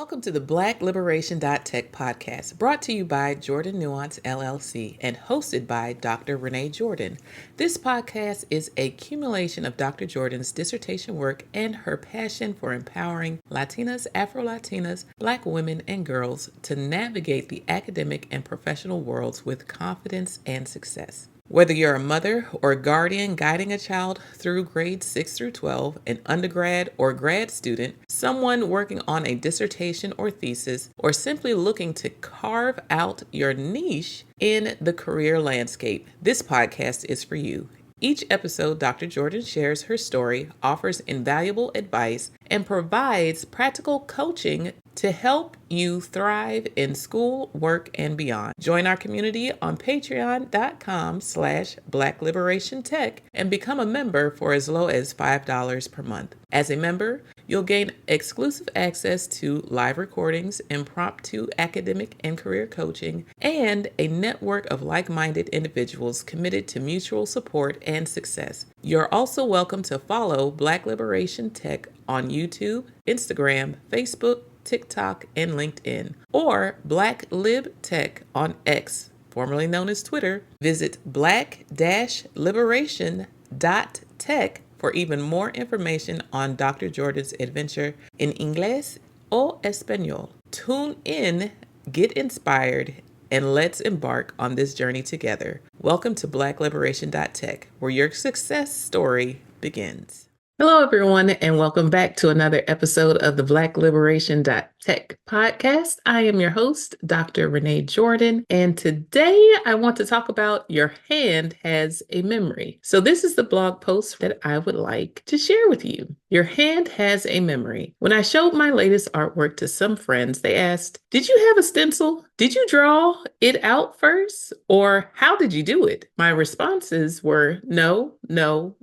Welcome to the Black Liberation.Tech podcast, brought to you by Jordan Nuance LLC and hosted by Dr. Renee Jordan. This podcast is a accumulation of Dr. Jordan's dissertation work and her passion for empowering Latinas, Afro-Latinas, Black women, and girls to navigate the academic and professional worlds with confidence and success. Whether you're a mother or guardian guiding a child through grades 6 through 12, an undergrad or grad student, someone working on a dissertation or thesis, or simply looking to carve out your niche in the career landscape, this podcast is for you. Each episode, Dr. Jordan shares her story, offers invaluable advice, and provides practical coaching to help you thrive in school, work, and beyond. Join our community on patreon.com/Black Liberation Tech and become a member for as low as $5 per month. As a member, you'll gain exclusive access to live recordings, impromptu academic and career coaching, and a network of like-minded individuals committed to mutual support and success. You're also welcome to follow Black Liberation Tech on YouTube, Instagram, Facebook, TikTok, and LinkedIn, or Black Lib Tech on X, formerly known as Twitter. Visit black-liberation.tech for even more information on Dr. Jordan's adventure in Inglés o Español. Tune in, get inspired, and let's embark on this journey together. Welcome to Black Liberation.Tech, where your success story begins. Hello, everyone, and welcome back to another episode of the Black Liberation.Tech podcast. I am your host, Dr. Renee Jordan, and today I want to talk about Your Hand Has a Memory. So this is the blog post that I would like to share with you. Your hand has a memory. When I showed my latest artwork to some friends, they asked, "Did you have a stencil? Did you draw it out first? Or how did you do it?" My responses were no,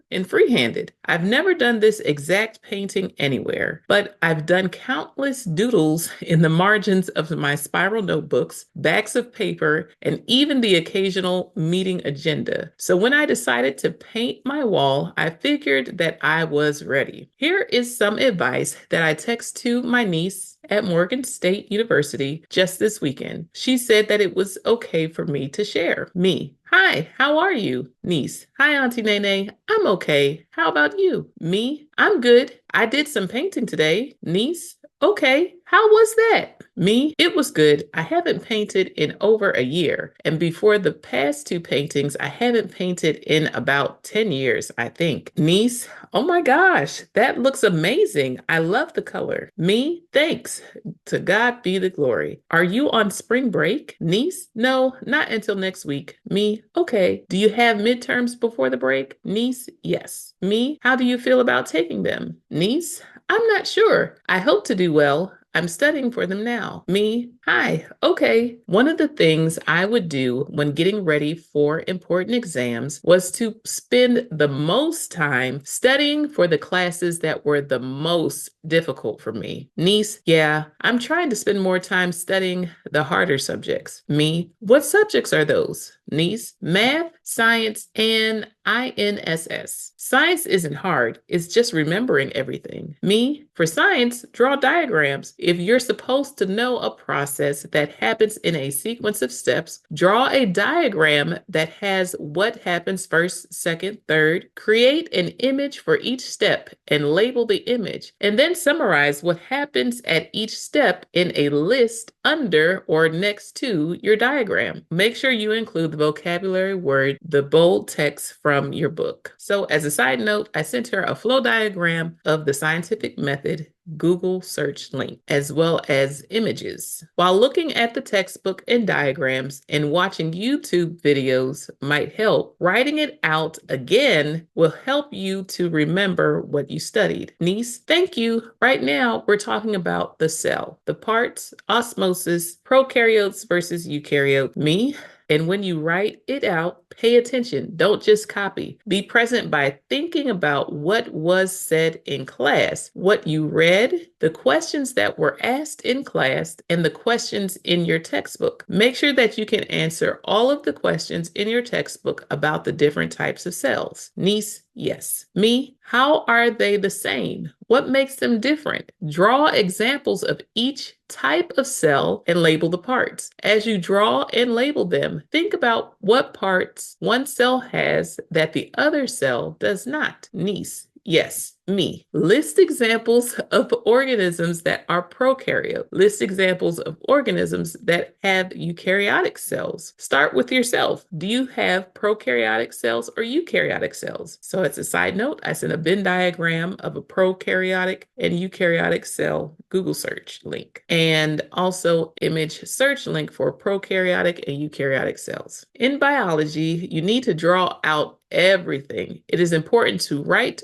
and freehanded. I've never done this exact painting anywhere, but I've done countless doodles in the margins of my spiral notebooks, backs of paper, and even the occasional meeting agenda. So when I decided to paint my wall, I figured that I was ready. Here is some advice that I text to my niece at Morgan State University just this weekend. She said that it was okay for me to share. Me: "Hi, how are you?" Niece: "Hi, Auntie Nene. I'm okay. How about you?" Me: "I'm good. I did some painting today." Niece: "Okay. How was that?" Me: "It was good. I haven't painted in over a year. And before the past two paintings, I haven't painted in about 10 years, I think." Niece: "Oh my gosh, that looks amazing. I love the color." Me: "Thanks. To God be the glory. Are you on spring break?" Niece: "No, not until next week." Me: "Okay. Do you have midterms before the break?" Niece: "Yes." Me: "How do you feel about taking them?" Niece: "I'm not sure. I hope to do well. I'm studying for them now." Me: "Hi, okay." One of the things I would do when getting ready for important exams was to spend the most time studying for the classes that were the most difficult for me. Niece: "Yeah, I'm trying to spend more time studying the harder subjects." Me: "What subjects are those?" Niece: "Math, science, and INSS. Science isn't hard. It's just remembering everything." Me: "For science, draw diagrams. If you're supposed to know a process that happens in a sequence of steps, draw a diagram that has what happens first, second, third. Create an image for each step and label the image, and then summarize what happens at each step in a list under or next to your diagram. Make sure you include the vocabulary word, the bold text from your book." So as a side note, I sent her a flow diagram of the scientific method Google search link, as well as images. While looking at the textbook and diagrams and watching YouTube videos might help, writing it out again will help you to remember what you studied. Niece: "Thank you. Right now, we're talking about the cell, the parts, osmosis, prokaryotes versus eukaryote." Me: "And when you write it out, Pay attention. Don't just copy. Be present by thinking about what was said in class, what you read, the questions that were asked in class, and the questions in your textbook. Make sure that you can answer all of the questions in your textbook about the different types of cells. Niece, yes. Me, how are they the same? What makes them different? Draw examples of each type of cell and label the parts. As you draw and label them, think about what parts one cell has that the other cell does not. Niece, yes. Me, list examples of organisms that are prokaryote. List examples of organisms that have eukaryotic cells. Start with yourself. Do you have prokaryotic cells or eukaryotic cells? So as a side note, I sent a Venn diagram of a prokaryotic and eukaryotic cell Google search link, and also image search link for prokaryotic and eukaryotic cells. In biology, you need to draw out everything. It is important to write,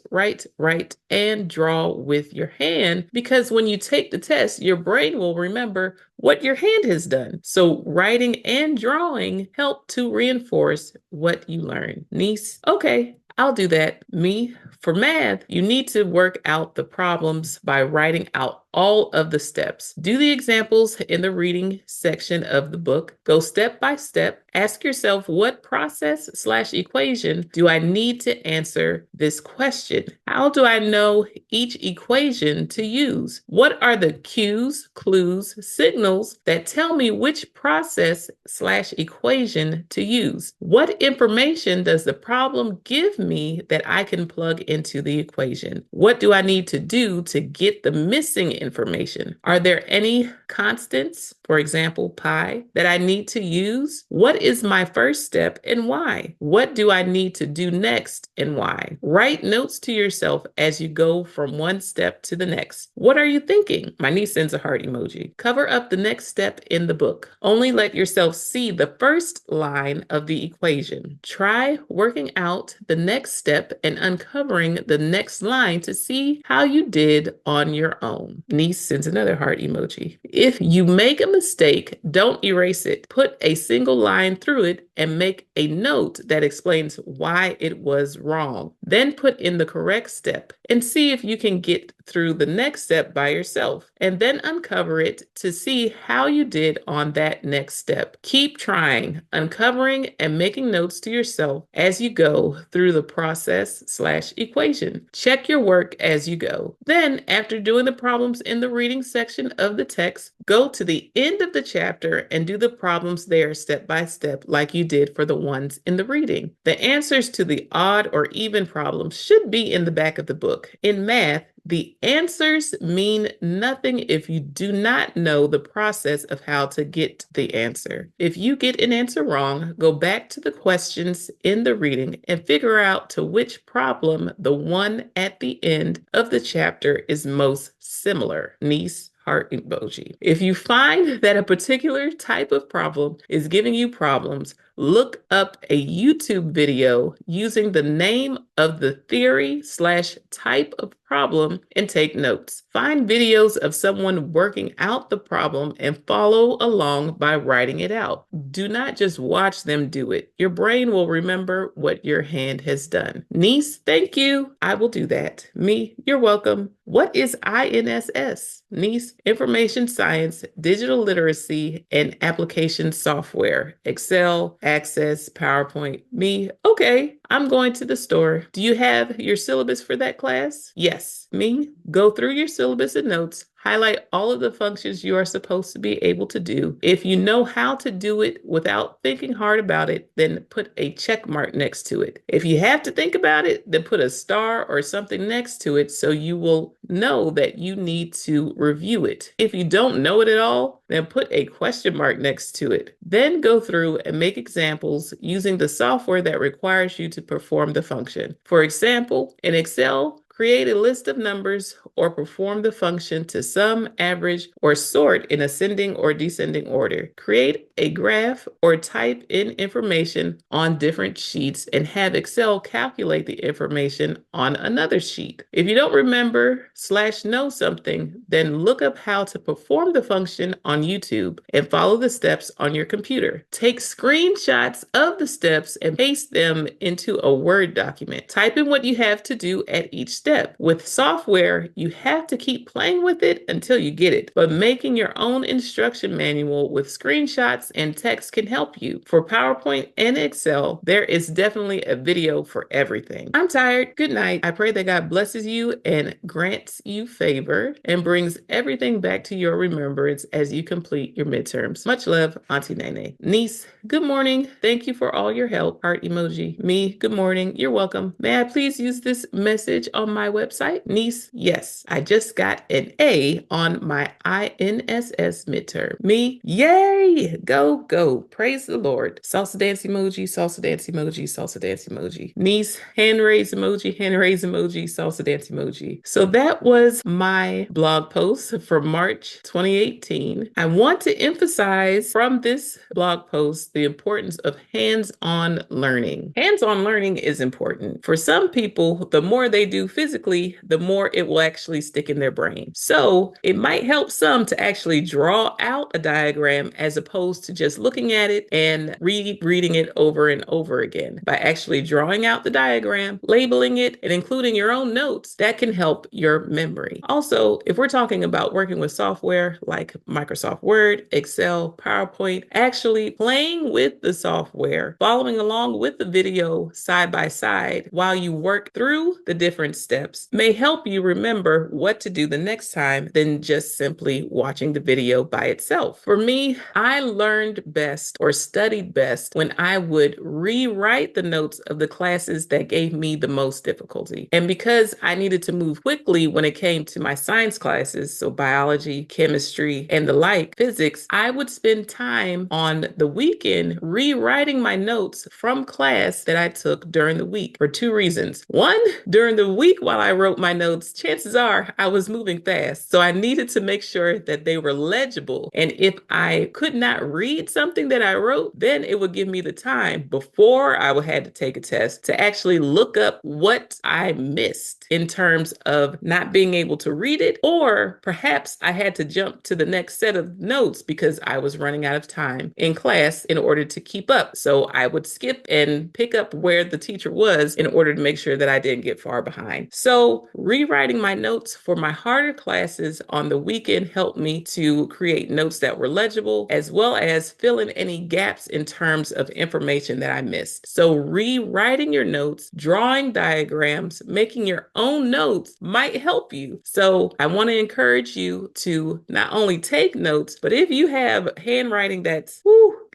and draw with your hand, because when you take the test, your brain will remember what your hand has done. So writing and drawing help to reinforce what you learn. Niece, okay, I'll do that. Me, for math, you need to work out the problems by writing out all of the steps. Do the examples in the reading section of the book. Go step by step. Ask yourself, what process/equation do I need to answer this question? How do I know each equation to use? What are the cues, clues, signals that tell me which process/equation to use? What information does the problem give me that I can plug into the equation? What do I need to do to get the missing information? Are there any constants, for example, pi, that I need to use? What is my first step and why? What do I need to do next and why? Write notes to yourself as you go from one step to the next. What are you thinking? My niece sends a heart emoji. Cover up the next step in the book. Only let yourself see the first line of the equation. Try working out the next step and uncovering the next line to see how you did on your own. Niece sends another heart emoji. If you make a mistake, don't erase it. Put a single line through it and make a note that explains why it was wrong. Then put in the correct step and see if you can get through the next step by yourself, and then uncover it to see how you did on that next step. Keep trying, uncovering and making notes to yourself as you go through the process/equation. Check your work as you go. Then, after doing the problems in the reading section of the text, go to the end of the chapter and do the problems there step by step like you did for the ones in the reading. The answers to the odd or even problems should be in the back of the book. In math, the answers mean nothing if you do not know the process of how to get the answer. If you get an answer wrong, go back to the questions in the reading and figure out to which problem the one at the end of the chapter is most similar. Niece, heart emoji. If you find that a particular type of problem is giving you problems, look up a YouTube video using the name of the theory/type of problem and take notes. Find videos of someone working out the problem and follow along by writing it out. Do not just watch them do it. Your brain will remember what your hand has done. Niece, thank you. I will do that. Me, you're welcome. What is INSS? Niece, information science, digital literacy, and application software. Excel, Access, PowerPoint. Me, okay, I'm going to the store. Do you have your syllabus for that class? Yes. Me, go through your syllabus and notes. Highlight all of the functions you are supposed to be able to do. If you know how to do it without thinking hard about it, then put a check mark next to it. If you have to think about it, then put a star or something next to it so you will know that you need to review it. If you don't know it at all, then put a question mark next to it. Then go through and make examples using the software that requires you to perform the function. For example, in Excel, create a list of numbers or perform the function to sum, average, or sort in ascending or descending order. Create a graph or type in information on different sheets and have Excel calculate the information on another sheet. If you don't remember/know something, then look up how to perform the function on YouTube and follow the steps on your computer. Take screenshots of the steps and paste them into a Word document. Type in what you have to do at each step. With software, you have to keep playing with it until you get it, but making your own instruction manual with screenshots and text can help you. For PowerPoint and Excel, there is definitely a video for everything. I'm tired. Good night. I pray that God blesses you and grants you favor and brings everything back to your remembrance as you complete your midterms. Much love, Auntie Nene. Niece, good morning. Thank you for all your help. Heart emoji. Me, good morning. You're welcome. May I please use this message on my website? Niece, yes. I just got an A on my INSS midterm. Me, yay! Go, go. Praise the Lord. Salsa dance emoji, salsa dance emoji, salsa dance emoji. Niece, hand raise emoji, salsa dance emoji. So that was my blog post for March 2018. I want to emphasize from this blog post the importance of hands-on learning. Hands-on learning is important. For some people, the more they do physically, the more it will actually stick in their brain. So it might help some to actually draw out a diagram as opposed to just looking at it and reading it over and over again. By actually drawing out the diagram, labeling it, and including your own notes, that can help your memory. Also, if we're talking about working with software like Microsoft Word, Excel, PowerPoint, actually playing with the software, following along with the video side by side while you work through the different steps may help you remember what to do the next time than just simply watching the video by itself. For me, I learned best or studied best when I would rewrite the notes of the classes that gave me the most difficulty. And because I needed to move quickly when it came to my science classes, so biology, chemistry, and the like, physics, I would spend time on the weekend rewriting my notes from class that I took during the week for two reasons. One, during the week while I wrote my notes, chances are I was moving fast. So I needed to make sure that they were legible. And if I could not read something that I wrote, then it would give me the time before I would have to take a test to actually look up what I missed in terms of not being able to read it, or perhaps I had to jump to the next set of notes because I was running out of time in class in order to keep up. So I would skip and pick up where the teacher was in order to make sure that I didn't get far behind. So rewriting my notes for my harder classes on the weekend helped me to create notes that were legible, as well as fill in any gaps in terms of information that I missed. So rewriting your notes, drawing diagrams, making your own notes might help you. So I want to encourage you to not only take notes, but if you have handwriting that's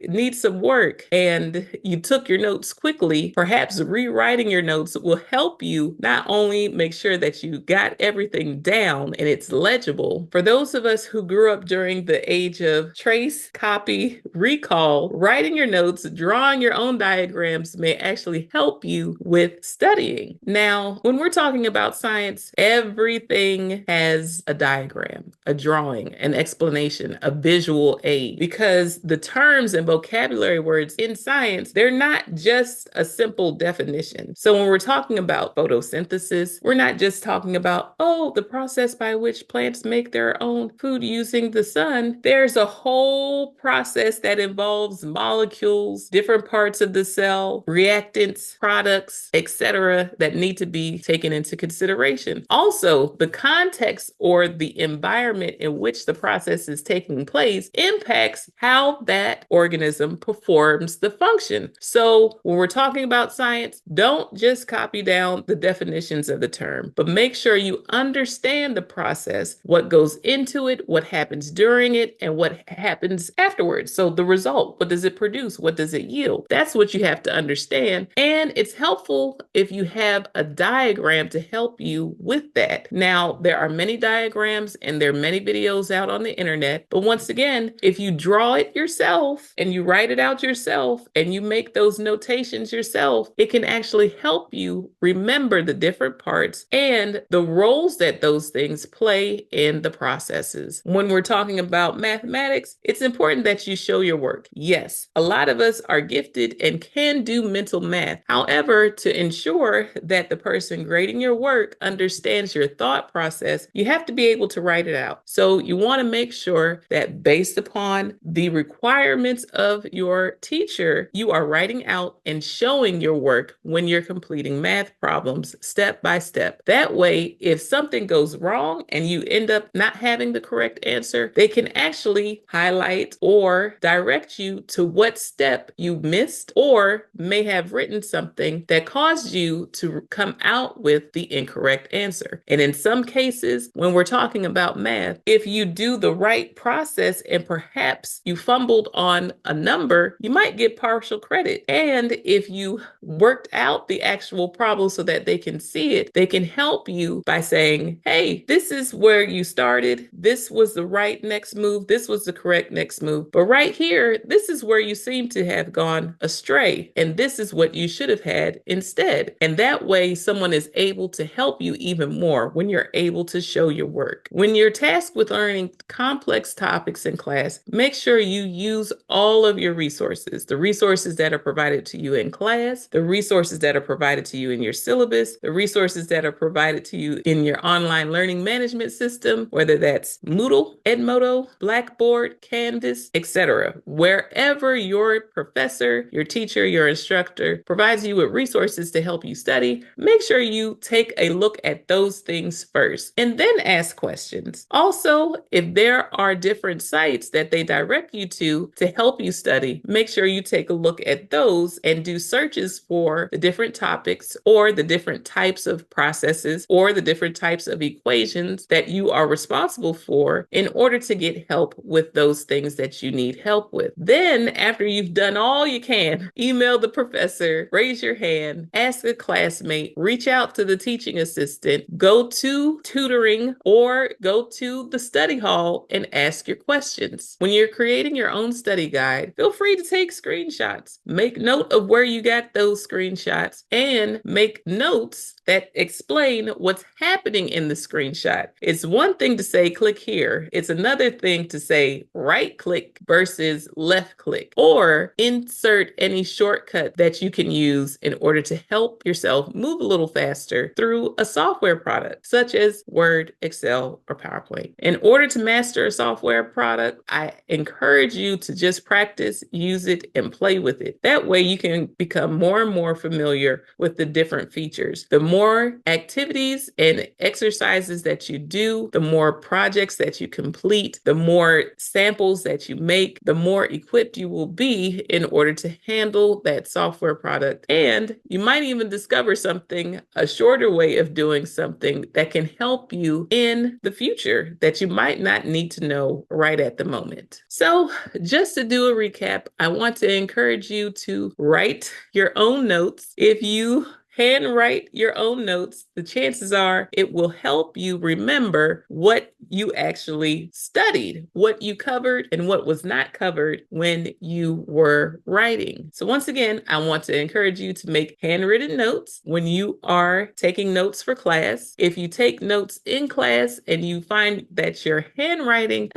needs some work and you took your notes quickly, perhaps rewriting your notes will help you not only make sure that you got everything down and it's legible. For those of us who grew up during the age of trace, copy, recall, writing your notes, drawing your own diagrams may actually help you with studying. Now, when we're talking about science, everything has a diagram, a drawing, an explanation, a visual aid, because the terms and vocabulary words in science, they're not just a simple definition. So when we're talking about photosynthesis, we're not just talking about, the process by which plants make their own food using the sun. There's a whole process that involves molecules, different parts of the cell, reactants, products, etc., that need to be taken into consideration. Also, the context or the environment in which the process is taking place impacts how that organism performs the function. So when we're talking about science, don't just copy down the definitions of the term, but make sure you understand the process, what goes into it, what happens during it, and what happens afterwards. So the result, what does it produce? What does it yield? That's what you have to understand. And it's helpful if you have a diagram to help you with that. Now, there are many diagrams and there are many videos out on the internet, but once again, if you draw it yourself and and you write it out yourself and you make those notations yourself, it can actually help you remember the different parts and the roles that those things play in the processes. When we're talking about mathematics, it's important that you show your work. Yes, a lot of us are gifted and can do mental math. However, to ensure that the person grading your work understands your thought process, you have to be able to write it out. So you want to make sure that based upon the requirements of your teacher, you are writing out and showing your work when you're completing math problems step by step. That way, if something goes wrong and you end up not having the correct answer, they can actually highlight or direct you to what step you missed or may have written something that caused you to come out with the incorrect answer. And in some cases, when we're talking about math, if you do the right process and perhaps you fumbled on a number, you might get partial credit. And if you worked out the actual problem so that they can see it, they can help you by saying, hey, this is where you started. This was the right next move. This was the correct next move. But right here, this is where you seem to have gone astray. And this is what you should have had instead. And that way, someone is able to help you even more when you're able to show your work. When you're tasked with learning complex topics in class, make sure you use all of your resources, the resources that are provided to you in class, the resources that are provided to you in your syllabus, the resources that are provided to you in your online learning management system, whether that's Moodle, Edmodo, Blackboard, Canvas, etc. Wherever your professor, your teacher, your instructor provides you with resources to help you study, make sure you take a look at those things first and then ask questions. Also, if there are different sites that they direct you to help you study, make sure you take a look at those and do searches for the different topics or the different types of processes or the different types of equations that you are responsible for in order to get help with those things that you need help with. Then, after you've done all you can, email the professor, raise your hand, ask a classmate, reach out to the teaching assistant, go to tutoring or go to the study hall and ask your questions. When you're creating your own study guide, feel free to take screenshots. Make note of where you got those screenshots and make notes that explain what's happening in the screenshot. It's one thing to say, click here. It's another thing to say, right click versus left click, or insert any shortcut that you can use in order to help yourself move a little faster through a software product, such as Word, Excel, or PowerPoint. In order to master a software product, I encourage you to just practice, use it, and play with it. That way you can become more and more familiar with the different features. The more activities and exercises that you do, the more projects that you complete, the more samples that you make, the more equipped you will be in order to handle that software product. And you might even discover something, a shorter way of doing something that can help you in the future that you might not need to know right at the moment. So just to do a recap, I want to encourage you to write your own notes. If you handwrite your own notes, the chances are it will help you remember what you actually studied, what you covered, and what was not covered when you were writing. So once again, I want to encourage you to make handwritten notes when you are taking notes for class. If you take notes in class and you find that your handwriting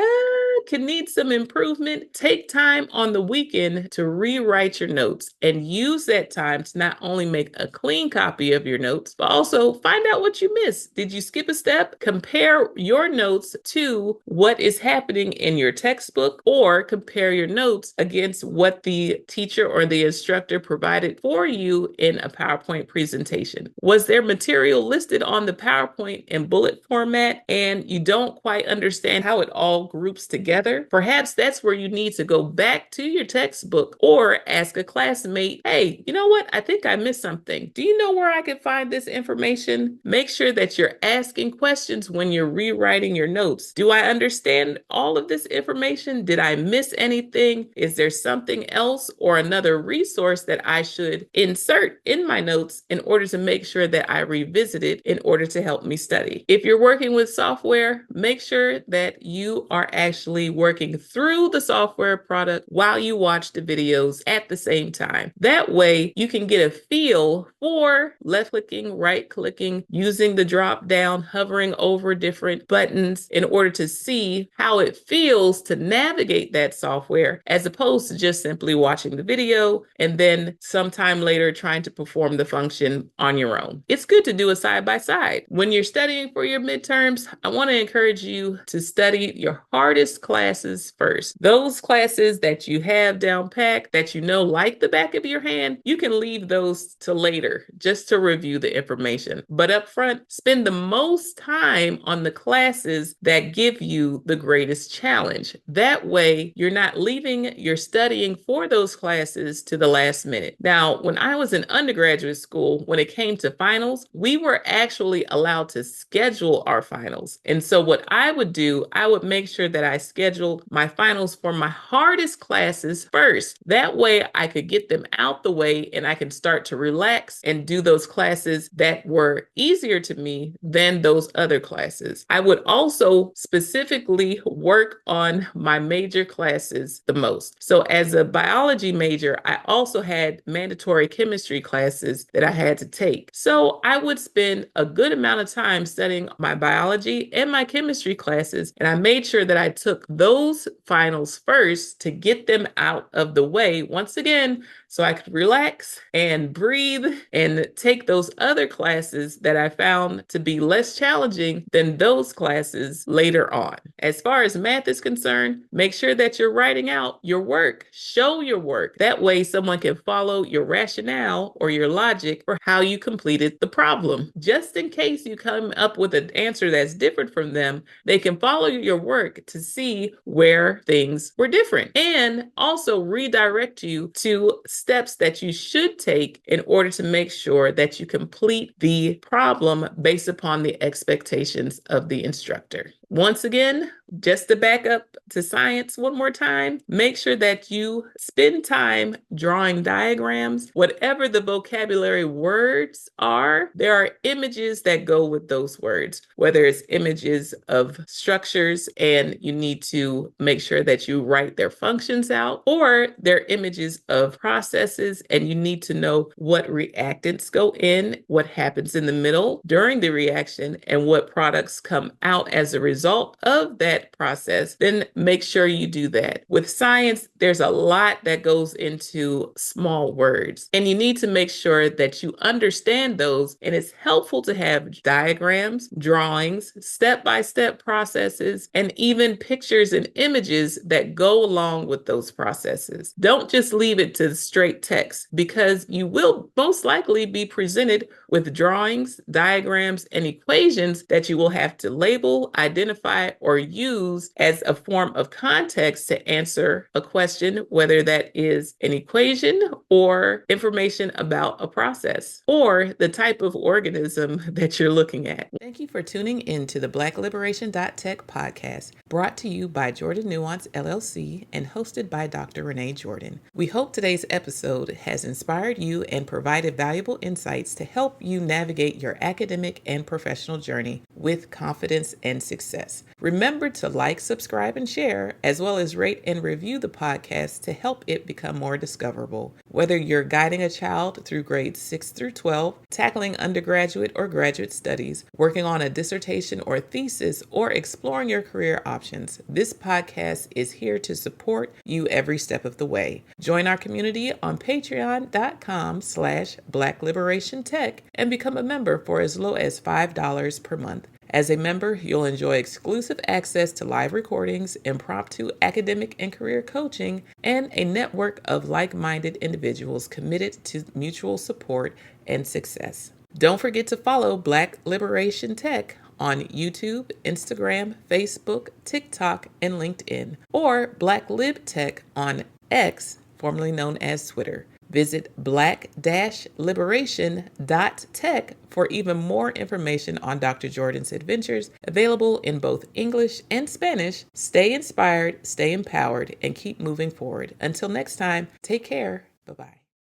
can need some improvement, take time on the weekend to rewrite your notes and use that time to not only make a clean copy of your notes, but also find out what you missed. Did you skip a step? Compare your notes to what is happening in your textbook, or compare your notes against what the teacher or the instructor provided for you in a PowerPoint presentation. Was there material listed on the PowerPoint in bullet format and you don't quite understand how it all groups together? Perhaps that's where you need to go back to your textbook or ask a classmate, hey, you know what? I think I missed something. Do you know where I can find this information? Make sure that you're asking questions when you're rewriting your notes. Do I understand all of this information? Did I miss anything? Is there something else or another resource that I should insert in my notes in order to make sure that I revisit it in order to help me study? If you're working with software, make sure that you are actually actually working through the software product while you watch the videos at the same time. That way you can get a feel for left clicking, right clicking, using the drop down, hovering over different buttons in order to see how it feels to navigate that software, as opposed to just simply watching the video and then sometime later trying to perform the function on your own. It's good to do a side by side. When you're studying for your midterms, I want to encourage you to study your hardest classes first. Those classes that you have down packed, that you know like the back of your hand, you can leave those to later just to review the information. But up front, spend the most time on the classes that give you the greatest challenge. That way, you're not leaving your studying for those classes to the last minute. Now, when I was in undergraduate school, when it came to finals, we were actually allowed to schedule our finals. And so what I would do, I would make sure that I scheduled my finals for my hardest classes first. That way I could get them out the way and I can start to relax and do those classes that were easier to me than those other classes. I would also specifically work on my major classes the most. So as a biology major, I also had mandatory chemistry classes that I had to take. So I would spend a good amount of time studying my biology and my chemistry classes, and I made sure that I took those finals first to get them out of the way once again, so I could relax and breathe and take those other classes that I found to be less challenging than those classes later on. As far as math is concerned, make sure that you're writing out your work. Show your work. That way someone can follow your rationale or your logic for how you completed the problem. Just in case you come up with an answer that's different from them, they can follow your work to see where things were different, and also redirect you to steps that you should take in order to make sure that you complete the problem based upon the expectations of the instructor. Once again, just to back up to science one more time, make sure that you spend time drawing diagrams. Whatever the vocabulary words are, there are images that go with those words, whether it's images of structures and you need to make sure that you write their functions out, or they're images of processes and you need to know what reactants go in, what happens in the middle during the reaction, and what products come out as a result of that process. Then make sure you do that. With science, there's a lot that goes into small words, and you need to make sure that you understand those. And it's helpful to have diagrams, drawings, step-by-step processes, and even pictures and images that go along with those processes. Don't just leave it to straight text, because you will most likely be presented with drawings, diagrams, and equations that you will have to label, identify, or use as a form of context to answer a question, whether that is an equation or information about a process or the type of organism that you're looking at. Thank you for tuning in to the BlackLiberation.Tech podcast, brought to you by Jordan Nuance LLC and hosted by Dr. Renee Jordan. We hope today's episode has inspired you and provided valuable insights to help you navigate your academic and professional journey with confidence and success. Remember to like, subscribe, and share, as well as rate and review the podcast to help it become more discoverable. Whether you're guiding a child through grades 6 through 12, tackling undergraduate or graduate studies, working on a dissertation or thesis, or exploring your career options, this podcast is here to support you every step of the way. Join our community on patreon.com/BlackLiberationTech and become a member for as low as $5 per month. As a member, you'll enjoy exclusive access to live recordings, impromptu academic and career coaching, and a network of like-minded individuals committed to mutual support and success. Don't forget to follow Black Liberation Tech on YouTube, Instagram, Facebook, TikTok, and LinkedIn, or Black Lib Tech on X, formerly known as Twitter. Visit black-liberation.tech for even more information on Dr. Jordan's adventures, available in both English and Spanish. Stay inspired, stay empowered, and keep moving forward. Until next time, take care. Bye-bye.